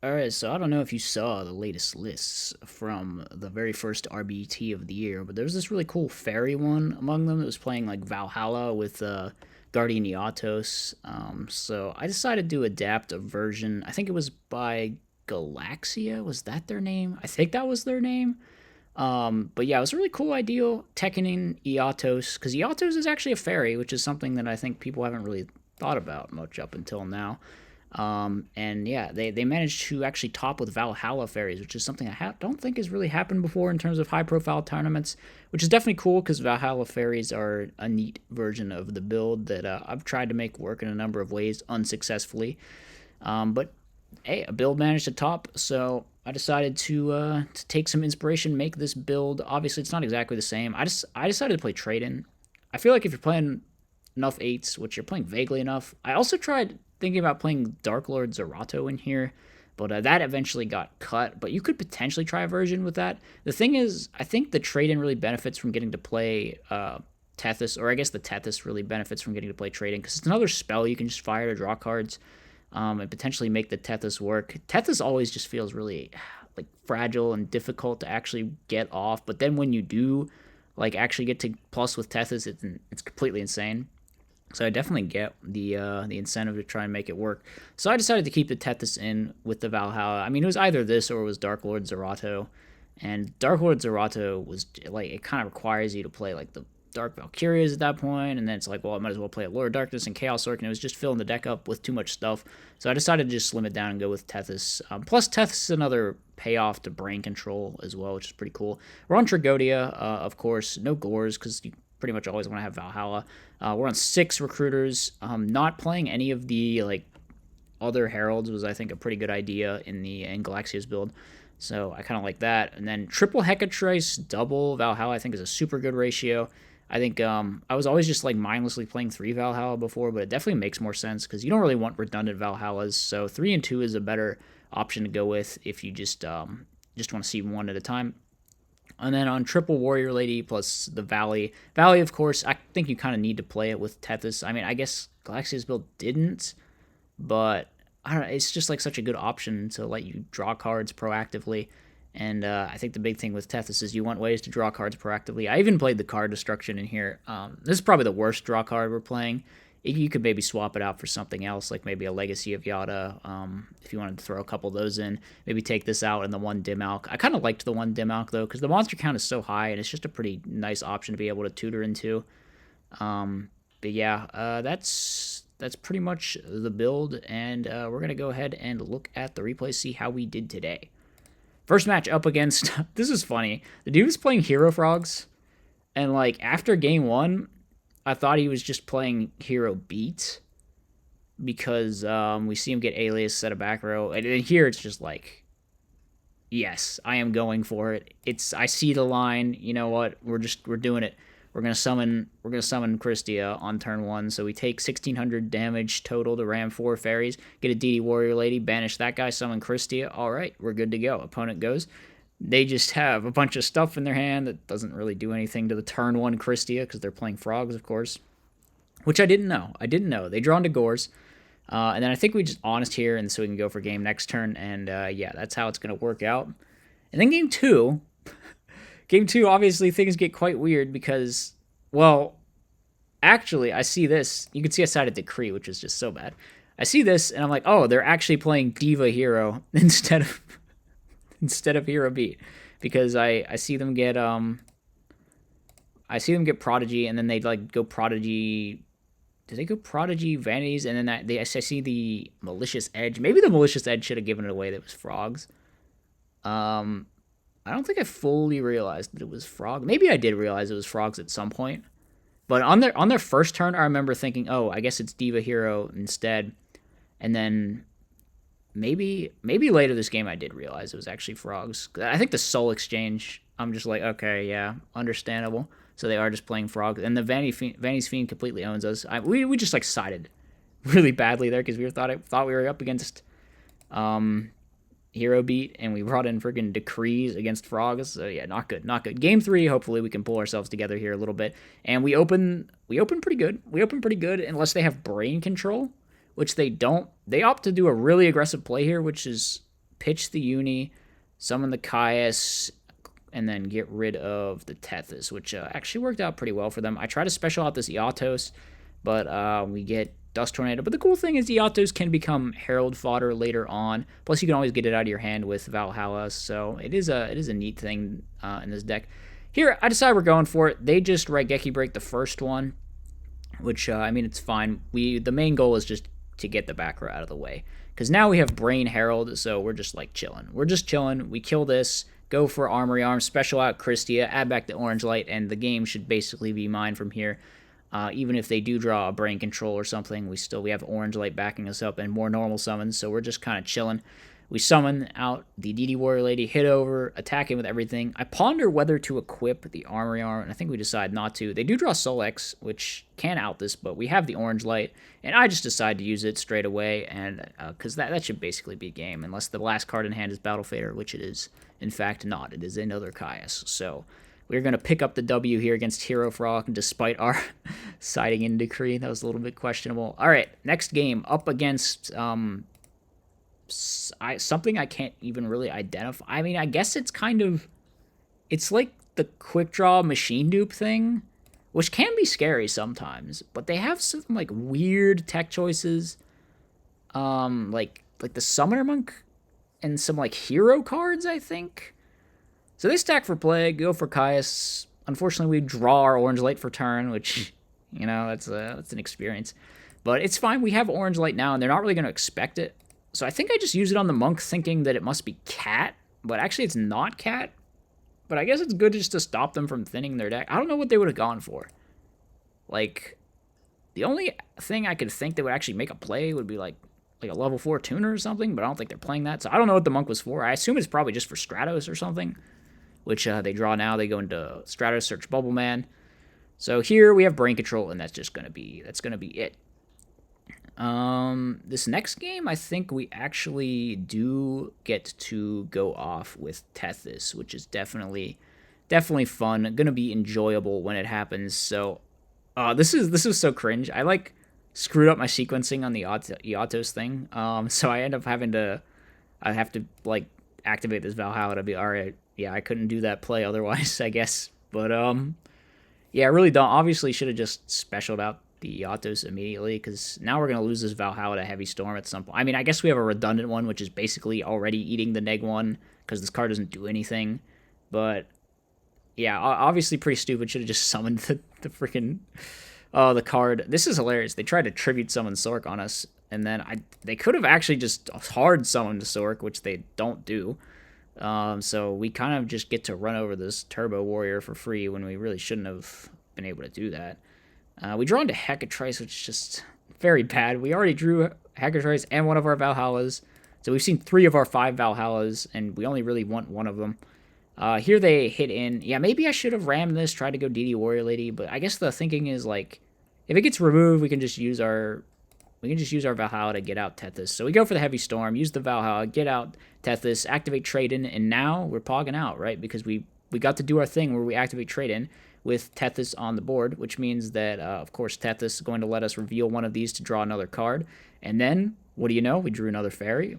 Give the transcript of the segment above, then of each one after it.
All right, so I don't know if you saw the latest lists from the very first RBT of the year, but there was this really cool fairy one among them that was playing like Valhalla with Guardian Iatos. So I decided to adapt a version. I think it was by Galaxia. Was that their name? I think that was their name. But yeah, it was a really cool idea, Tekkening Iatos, because Iatos is actually a fairy, which is something that I think people haven't really thought about much up until now. And yeah, they managed to actually top with Valhalla fairies, which is something I don't think has really happened before in terms of high profile tournaments, which is definitely cool because Valhalla fairies are a neat version of the build that I've tried to make work in a number of ways unsuccessfully. But hey, a build managed to top, so I decided to take some inspiration, make this build. Obviously, it's not exactly the same. I decided to play trade in. I feel like if you're playing enough eights, which you're playing vaguely enough. I also tried thinking about playing Dark Lord Zerato in here, but that eventually got cut. But you could potentially try a version with that. The thing is, I think the trade in really benefits from getting to play Tethys, or I guess the Tethys really benefits from getting to play trade in because it's another spell you can just fire to draw cards and potentially make the Tethys work. Tethys always just feels really like fragile and difficult to actually get off, but then when you do like actually get to plus with Tethys, it's completely insane. So I definitely get the incentive to try and make it work. So I decided to keep the Tethys in with the Valhalla. I mean, it was either this or it was Dark Lord Zerato. And Dark Lord Zerato was like, it kind of requires you to play like the Dark Valkyrias at that point, and then it's like, well, I might as well play Lord of Darkness and Chaos Orc, and it was just filling the deck up with too much stuff. So I decided to just slim it down and go with Tethys. Plus, Tethys is another payoff to brain control as well, which is pretty cool. We're on Tragodia, of course, no Gores, because you pretty much always want to have Valhalla. We're on 6 recruiters. Not playing any of the like other heralds was, I think, a pretty good idea in Galaxia's build. So I kind of like that. And then triple Hecatrice, double Valhalla, I think is a super good ratio. I think I was always just like mindlessly playing 3 Valhalla before, but it definitely makes more sense because you don't really want redundant Valhallas. So 3 and 2 is a better option to go with if you just want to see one at a time. And then on Triple Warrior Lady plus the Valley. Valley, of course, I think you kind of need to play it with Tethys. I mean, I guess Galaxia's build didn't, but I don't know. It's just like such a good option to let you draw cards proactively. And I think the big thing with Tethys is you want ways to draw cards proactively. I even played the card destruction in here. This is probably the worst draw card we're playing. You could maybe swap it out for something else, like maybe a Legacy of Yada, if you wanted to throw a couple of those in. Maybe take this out and the one Dim Alk. I kind of liked the one Dim Alk, though, because the monster count is so high, and it's just a pretty nice option to be able to tutor into. But yeah, that's pretty much the build, and we're going to go ahead and look at the replay, see how we did today. First match up against, this is funny, the dude was playing Hero Frogs, and like after game 1, I thought he was just playing Hero Beat because we see him get Alias, set a back row, and here it's just like, yes, I am going for it. I see the line. You know what? We're doing it. We're gonna summon Christia on turn 1. So we take 1600 damage total to ram 4 fairies. Get a DD Warrior Lady, banish that guy, summon Christia. All right, we're good to go. Opponent goes. They just have a bunch of stuff in their hand that doesn't really do anything to the turn 1 Christia because they're playing frogs, of course. Which I didn't know. They draw into Gores. And then I think we just honest here, and so we can go for game next turn. And yeah, that's how it's going to work out. And then game 2. Game 2, obviously, things get quite weird because, well, actually, I see this. You can see I sided Decree, which is just so bad. I see this, and I'm like, oh, they're actually playing Diva Hero instead of Hero Beat, because I see them get Prodigy, and then they like go Prodigy. Did they go Prodigy Vanities, and then I see the Malicious Edge. Maybe the Malicious Edge should have given it away. That was Frogs. I don't think I fully realized that it was Frog. Maybe I did realize it was Frogs at some point. But on their first turn, I remember thinking, oh, I guess it's Diva Hero instead. And then maybe later this game I did realize it was actually Frogs. I think the Soul Exchange, I'm just like, okay, yeah, understandable. So they are just playing Frogs. And the Vanity's Fiend completely owns us. We just like sided really badly there because we thought we were up against Hero Beat, and we brought in freaking Decrees against Frogs. So yeah, not good. Game 3, hopefully we can pull ourselves together here a little bit. And we open pretty good. Unless they have brain control, which they don't. They opt to do a really aggressive play here, which is pitch the Uni, summon the Caius, and then get rid of the Tethys, which actually worked out pretty well for them. I try to special out this Eatos, but we get Dust Tornado. But the cool thing is Eatos can become Herald fodder later on. Plus, you can always get it out of your hand with Valhalla, so it is a neat thing in this deck. Here, I decide we're going for it. They just Raigeki break the first one, which, I mean, it's fine. The main goal is just to get the back row out of the way. Because now we have Brain Herald, so we're just, like, chilling. We're just chilling. We kill this, go for Armory Arm, special out Christia, add back the Orange Light, and the game should basically be mine from here. Even if they do draw a Brain Control or something, we have Orange Light backing us up and more normal summons, so we're just kind of chilling. We summon out the DD Warrior Lady, hit over, attack him with everything. I ponder whether to equip the Armory Arm, and I think we decide not to. They do draw Soul X, which can out this, but we have the Orange Light, and I just decide to use it straight away, and because that should basically be game, unless the last card in hand is Battle Fader, which it is, in fact, not. It is another Caius, so we're going to pick up the W here against Hero Frog, despite our siding in Decree. That was a little bit questionable. All right, next game, up against something I can't even really identify. I mean, I guess it's like the quick draw machine dupe thing, which can be scary sometimes, but they have some like weird tech choices, like the Summoner Monk and some like hero cards, I think. So they stack for play, go for Caius. Unfortunately, we draw our Orange Light for turn, which, you know, that's an experience. But it's fine. We have Orange Light now, and they're not really going to expect it. So I think I just use it on the Monk thinking that it must be Cat, but actually it's not Cat. But I guess it's good just to stop them from thinning their deck. I don't know what they would have gone for. Like, the only thing I could think that would actually make a play would be like a level 4 tuner or something, but I don't think they're playing that. So I don't know what the Monk was for. I assume it's probably just for Stratos or something, which they draw now. They go into Stratos, search Bubble Man. So here we have Brain Control, and that's going to be it. This next game, I think we actually do get to go off with Tethys, which is definitely fun. Going to be enjoyable when it happens. So, this is so cringe. I like screwed up my sequencing on the Eatos thing. So I end up I have to like activate this Valhalla to be all right. Yeah, I couldn't do that play otherwise, I guess. But yeah, I really don't. Obviously, should have just specialed out the Eatos immediately, because now we're going to lose this Valhalla to Heavy Storm at some point. I mean, I guess we have a redundant one, which is basically already eating the neg one, because this card doesn't do anything. But, yeah, obviously pretty stupid. Should have just summoned the freaking the card. This is hilarious. They tried to tribute summon Sork on us, and then they could have actually just hard summoned Sork, which they don't do. So we kind of just get to run over this Turbo Warrior for free when we really shouldn't have been able to do that. We draw into Hecatrice, which is just very bad. We already drew Hecatrice and one of our Valhallas. So we've seen 3 of our 5 Valhallas, and we only really want one of them. Here they hit in. Yeah, maybe I should have rammed this, tried to go DD Warrior Lady, but I guess the thinking is, like, if it gets removed, we can just use our Valhalla to get out Tethys. So we go for the Heavy Storm, use the Valhalla, get out Tethys, activate Trade-In, and now we're pogging out, right? Because we got to do our thing where we activate Trade-In with Tethys on the board, which means that, of course, Tethys is going to let us reveal one of these to draw another card. And then, what do you know? We drew another fairy,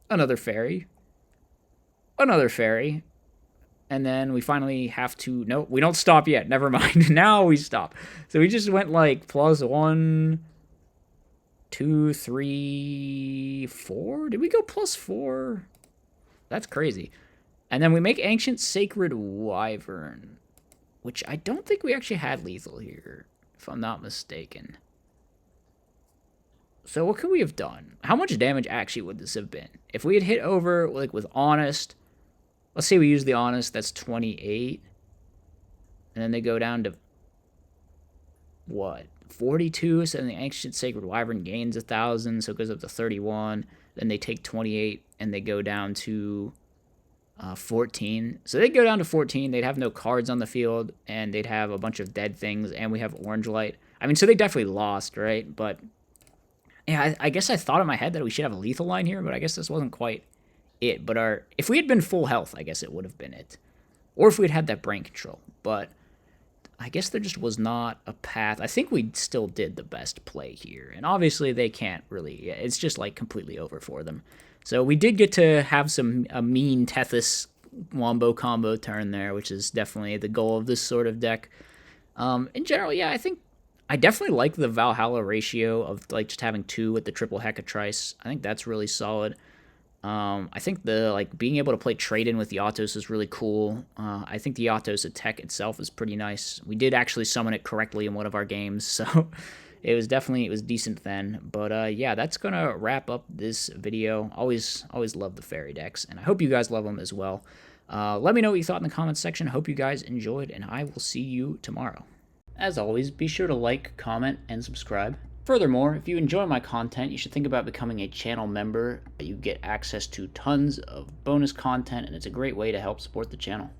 another fairy, another fairy, and then we finally have to... No, we don't stop yet. Never mind. Now we stop. So we just went, like, +1, 2, 3, 4? Did we go +4? That's crazy. And then we make Ancient Sacred Wyvern, which I don't think we actually had lethal here, if I'm not mistaken. So what could we have done? How much damage actually would this have been? If we had hit over, like, with Honest, let's say we use the Honest, that's 28. And then they go down to, what, 42? So then the Ancient Sacred Wyvern gains 1,000, so it goes up to 31. Then they take 28, and they go down to 14. So they'd go down to 14. They'd have no cards on the field, and they'd have a bunch of dead things, and we have Orange Light. I mean, so they definitely lost, right? But, yeah, I guess I thought in my head that we should have a lethal line here, but I guess this wasn't quite it. But if we had been full health, I guess it would have been it. Or if we'd had that Brain Control. But I guess there just was not a path. I think we still did the best play here. And obviously they can't really... It's just, like, completely over for them. So we did get to have a mean Tethys Wombo combo turn there, which is definitely the goal of this sort of deck. In general, yeah, I think I definitely like the Valhalla ratio of like just having two with the triple Hecatrice. I think that's really solid. I think the like being able to play trade in with Yatos is really cool. I think the Yatos attack itself is pretty nice. We did actually summon it correctly in one of our games, so it was decent then. But yeah, that's gonna wrap up this video. Always love the fairy decks, and I hope you guys love them as well. Let me know what you thought in the comments section. Hope you guys enjoyed, and I will see you tomorrow. As always, be sure to like, comment, and subscribe. Furthermore, if you enjoy my content, you should think about becoming a channel member. You get access to tons of bonus content, and it's a great way to help support the channel.